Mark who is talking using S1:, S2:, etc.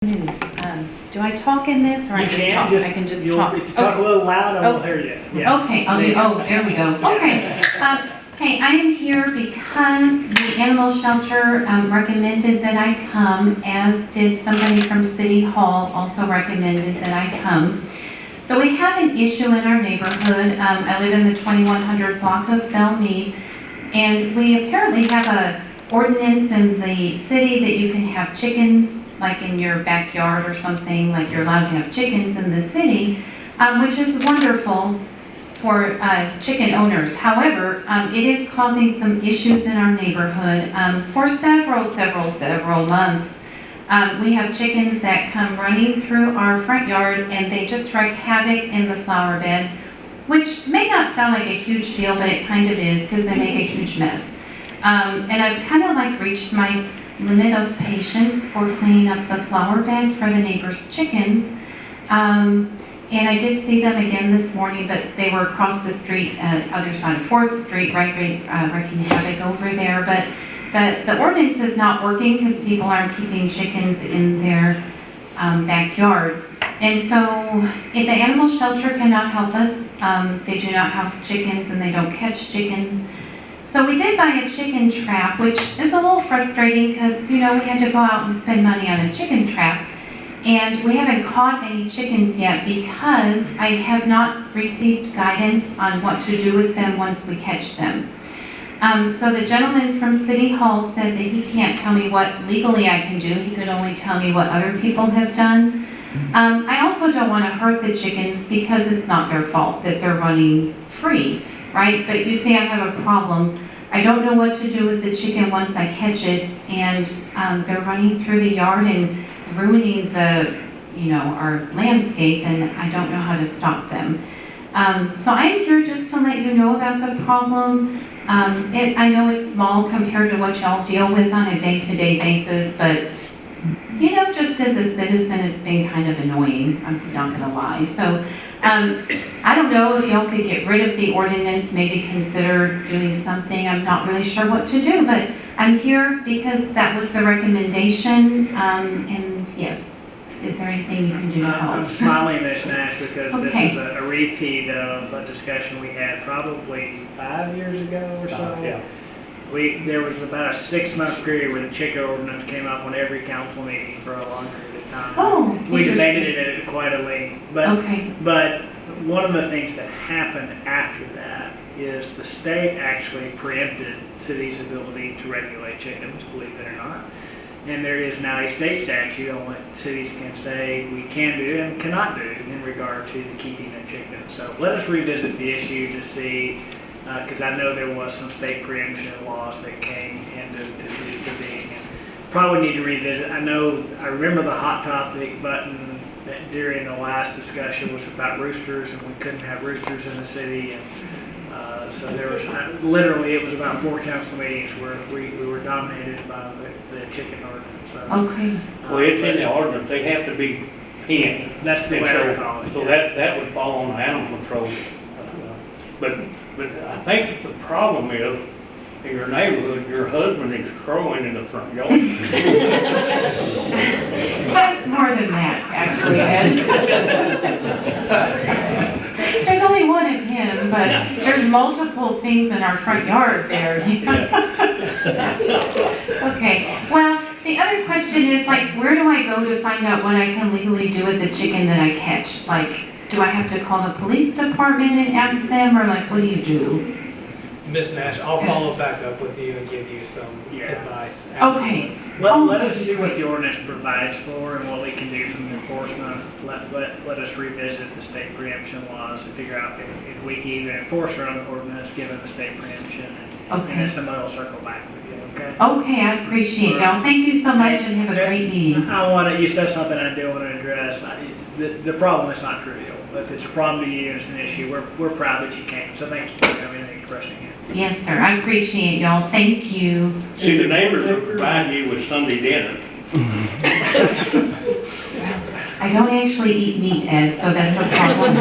S1: Do I talk in this, or I just talk? I can just talk.
S2: If you talk a little loud, I won't hear you. Yeah.
S1: Okay, I'll do, oh, there we go. Okay. Hey, I am here because the animal shelter recommended that I come, as did somebody from City Hall also recommended that I come. So we have an issue in our neighborhood. I live in the 2100 block of Belmead, and we apparently have a ordinance in the city that you can have chickens like in your backyard or something, like you're allowed to have chickens in the city, which is wonderful for chicken owners. However, it is causing some issues in our neighborhood. For several months, we have chickens that come running through our front yard and they just wreak havoc in the flower bed, which may not sound like a huge deal, but it kind of is because they make a huge mess. And I've kind of like reached my limit of patience for cleaning up the flower bed for the neighbor's chickens. And I did see them again this morning, but they were across the street at other side of 4th Street, wreaking havoc over there. But the ordinance is not working because people aren't keeping chickens in their backyards. And so if the animal shelter cannot help us, they do not house chickens and they don't catch chickens. So we did buy a chicken trap, which is a little frustrating because, you know, we had to go out and spend money on a chicken trap. And we haven't caught any chickens yet because I have not received guidance on what to do with them once we catch them. So the gentleman from City Hall said that he can't tell me what legally I can do. He could only tell me what other people have done. I also don't want to hurt the chickens because it's not their fault that they're running free, right? But you see, I have a problem. I don't know what to do with the chicken once I catch it, and they're running through the yard and ruining the, our landscape, and I don't know how to stop them. So I'm here just to let you know about the problem. I know it's small compared to what y'all deal with on a day-to-day basis, but just as a citizen, it's been kind of annoying. I'm not gonna lie. So I don't know if y'all could get rid of the ordinance, maybe consider doing something. I'm not really sure what to do, but I'm here because that was the recommendation, and yes, is there anything you can do to help?
S2: I'm smiling, Ms. Nash, because
S1: Okay.
S2: This is a repeat of a discussion we had probably 5 years ago or so.
S3: Yeah.
S2: There was about a 6-month period where the chicken ordinance came up on every council meeting for a long period of time.
S1: Oh,
S2: We debated it at quite a length,
S1: Okay.
S2: but one of the things that happened after that is the state actually preempted cities' ability to regulate chickens, believe it or not. And there is now a state statute on what cities can say we can do and cannot do in regard to the keeping of chickens. So let us revisit the issue to see, because I know there was some state preemption laws that came into being. And probably need to revisit. I remember the hot topic button that during the last discussion was about roosters, and we couldn't have roosters in the city. And so there was literally, it was about 4 council meetings where we were dominated by the chicken ordinance. So,
S1: Okay.
S3: Well, it's in the ordinance, they have to be penned.
S2: That's the
S3: And
S2: way I call it.
S3: So that would fall on animal control. But I think the problem is, in your neighborhood, your husband is crowing in the front yard.
S1: That's more than that, actually, Ed. There's only one of him, but there's multiple things in our front yard there. Okay, well, the other question is, where do I go to find out what I can legally do with the chicken that I catch? Do I have to call the police department and ask them, or what do you do?
S4: Ms. Nash, I'll follow back up with you and give you some advice.
S1: Okay.
S2: Let us see what the ordinance provides for and what we can do from enforcement. Let us revisit the state preemption laws and figure out if we can even enforce our own ordinance given the state preemption. And then somebody will circle back with you, okay?
S1: Okay, I appreciate y'all. Thank you so much and have a great meeting.
S2: You said something I do want to address. The problem is not trivial. If it's a problem to you and it's an issue, we're proud that you came. So thank you for coming and expressing it.
S1: Yes, sir. I appreciate y'all. Thank you.
S3: See, the neighbors will provide you with Sunday dinner.
S1: I don't actually eat meat, Ed, so that's a problem.